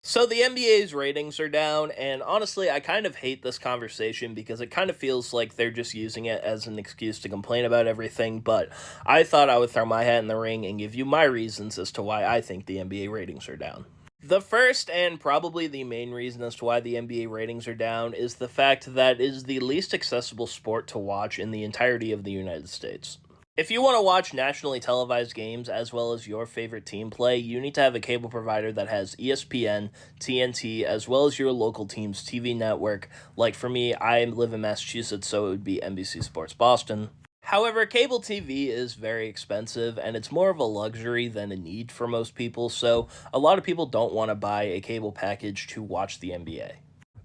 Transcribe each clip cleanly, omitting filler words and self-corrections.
So the NBA's ratings are down, and honestly, I kind of hate this conversation because it kind of feels like they're just using it as an excuse to complain about everything. But I thought I would throw my hat in the ring and give you my reasons as to why I think the NBA ratings are down. The first and probably the main reason as to why the NBA ratings are down is the fact that it is the least accessible sport to watch in the entirety of the United States. If you want to watch nationally televised games as well as your favorite team play, you need to have a cable provider that has ESPN, TNT, as well as your local team's TV network. Like for me, I live in Massachusetts, so it would be NBC Sports Boston. However, cable TV is very expensive and it's more of a luxury than a need for most people, so a lot of people don't want to buy a cable package to watch the NBA.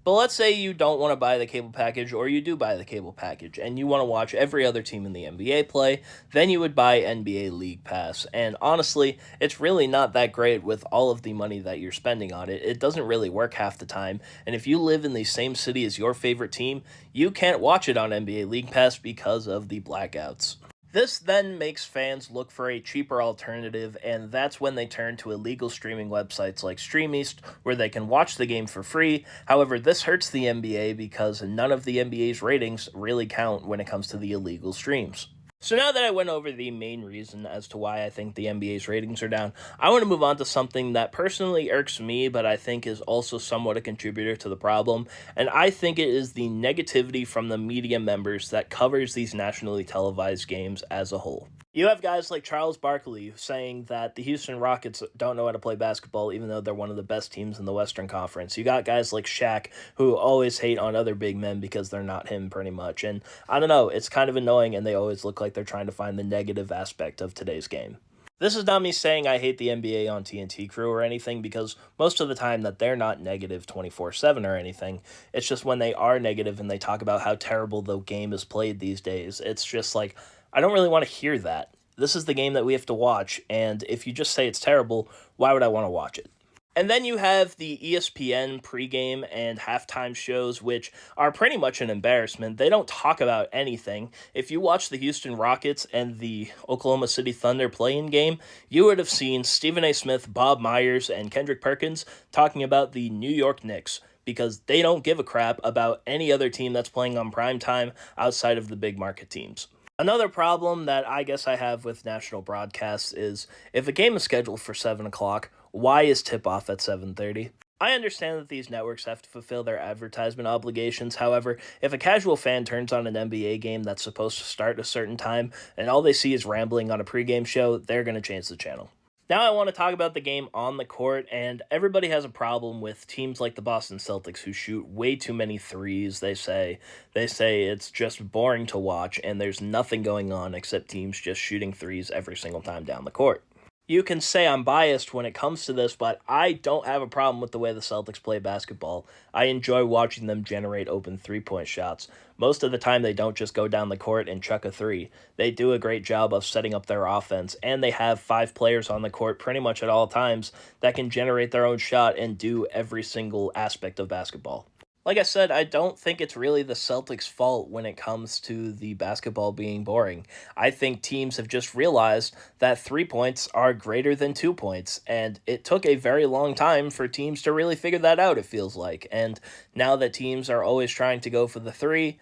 But let's say you don't want to buy the cable package, or you do buy the cable package, and you want to watch every other team in the NBA play, then you would buy NBA League Pass. And honestly, it's really not that great with all of the money that you're spending on it. It doesn't really work half the time. And if you live in the same city as your favorite team, you can't watch it on NBA League Pass because of the blackouts. This then makes fans look for a cheaper alternative, and that's when they turn to illegal streaming websites like StreamEast, where they can watch the game for free. However, this hurts the NBA because none of the NBA's ratings really count when it comes to the illegal streams. So now that I went over the main reason as to why I think the NBA's ratings are down, I want to move on to something that personally irks me, but I think is also somewhat a contributor to the problem, and I think it is the negativity from the media members that covers these nationally televised games as a whole. You have guys like Charles Barkley saying that the Houston Rockets don't know how to play basketball, even though they're one of the best teams in the Western Conference. You got guys like Shaq who always hate on other big men because they're not him, pretty much. And I don't know, it's kind of annoying, and they always look like they're trying to find the negative aspect of today's game. This is not me saying I hate the NBA on TNT Crew or anything, because most of the time that they're not negative 24/7 or anything. It's just when they are negative and they talk about how terrible the game is played these days, it's just like, I don't really want to hear that. This is the game that we have to watch, and if you just say it's terrible, why would I want to watch it? And then you have the ESPN pregame and halftime shows, which are pretty much an embarrassment. They don't talk about anything. If you watch the Houston Rockets and the Oklahoma City Thunder play-in game, you would have seen Stephen A. Smith, Bob Myers, and Kendrick Perkins talking about the New York Knicks, because they don't give a crap about any other team that's playing on prime time outside of the big market teams. Another problem that I guess I have with national broadcasts is if a game is scheduled for 7 o'clock, why is tip-off at 7:30? I understand that these networks have to fulfill their advertisement obligations. However, if a casual fan turns on an NBA game that's supposed to start a certain time and all they see is rambling on a pregame show, they're going to change the channel. Now I want to talk about the game on the court, and everybody has a problem with teams like the Boston Celtics who shoot way too many threes. They say it's just boring to watch, and there's nothing going on except teams just shooting threes every single time down the court. You can say I'm biased when it comes to this, but I don't have a problem with the way the Celtics play basketball. I enjoy watching them generate open three-point shots. Most of the time, they don't just go down the court and chuck a three. They do a great job of setting up their offense, and they have five players on the court pretty much at all times that can generate their own shot and do every single aspect of basketball. Like I said, I don't think it's really the Celtics' fault when it comes to the basketball being boring. I think teams have just realized that 3 points are greater than 2 points, and it took a very long time for teams to really figure that out, it feels like. And now that teams are always trying to go for the three,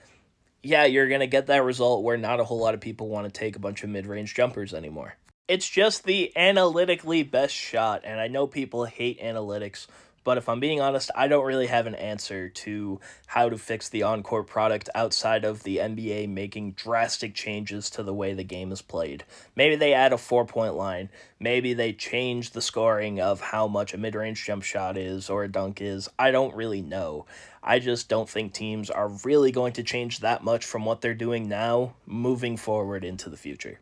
yeah, you're going to get that result where not a whole lot of people want to take a bunch of mid-range jumpers anymore. It's just the analytically best shot, and I know people hate analytics, but if I'm being honest, I don't really have an answer to how to fix the on-court product outside of the NBA making drastic changes to the way the game is played. Maybe they add a 4 point line. Maybe they change the scoring of how much a mid-range jump shot is or a dunk is. I don't really know. I just don't think teams are really going to change that much from what they're doing now moving forward into the future.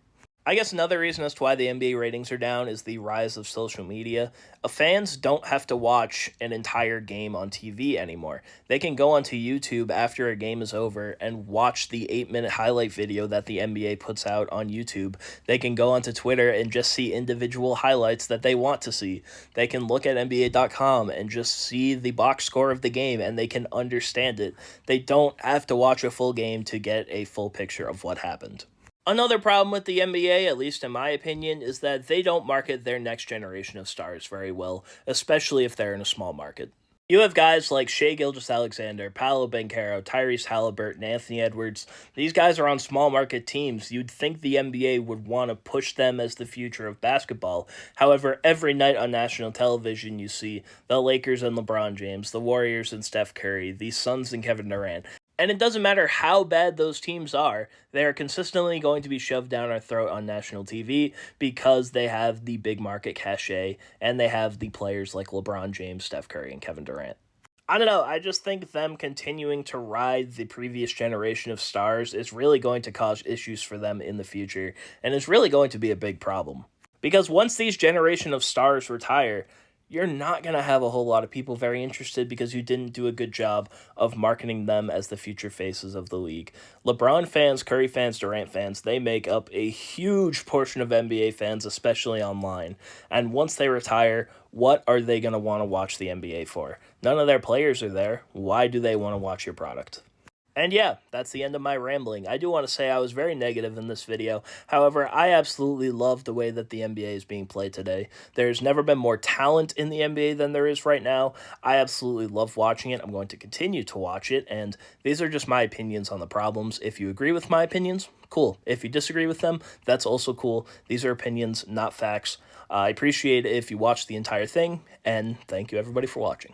I guess another reason as to why the NBA ratings are down is the rise of social media. Fans don't have to watch an entire game on TV anymore. They can go onto YouTube after a game is over and watch the 8 minute highlight video that the NBA puts out on YouTube. They can go onto Twitter and just see individual highlights that they want to see. They can look at NBA.com and just see the box score of the game, and they can understand it. They don't have to watch a full game to get a full picture of what happened. Another problem with the NBA, at least in my opinion, is that they don't market their next generation of stars very well, especially if they're in a small market. You have guys like Shea Gilgeous-Alexander, Paolo Banchero, Tyrese Halliburton, Anthony Edwards. These guys are on small market teams. You'd think the NBA would want to push them as the future of basketball. However, every night on national television, you see the Lakers and LeBron James, the Warriors and Steph Curry, the Suns and Kevin Durant. And it doesn't matter how bad those teams are, they are consistently going to be shoved down our throat on national TV because they have the big market cachet and they have the players like LeBron James, Steph Curry, and Kevin Durant. I don't know, I just think them continuing to ride the previous generation of stars is really going to cause issues for them in the future, and is really going to be a big problem. Because once these generation of stars retire, you're not going to have a whole lot of people very interested because you didn't do a good job of marketing them as the future faces of the league. LeBron fans, Curry fans, Durant fans, they make up a huge portion of NBA fans, especially online. And once they retire, what are they going to want to watch the NBA for? None of their players are there. Why do they want to watch your product? And yeah, that's the end of my rambling. I do want to say I was very negative in this video. However, I absolutely love the way that the NBA is being played today. There's never been more talent in the NBA than there is right now. I absolutely love watching it. I'm going to continue to watch it, and these are just my opinions on the problems. If you agree with my opinions, cool. If you disagree with them, that's also cool. These are opinions, not facts. I appreciate it if you watch the entire thing, and thank you everybody for watching.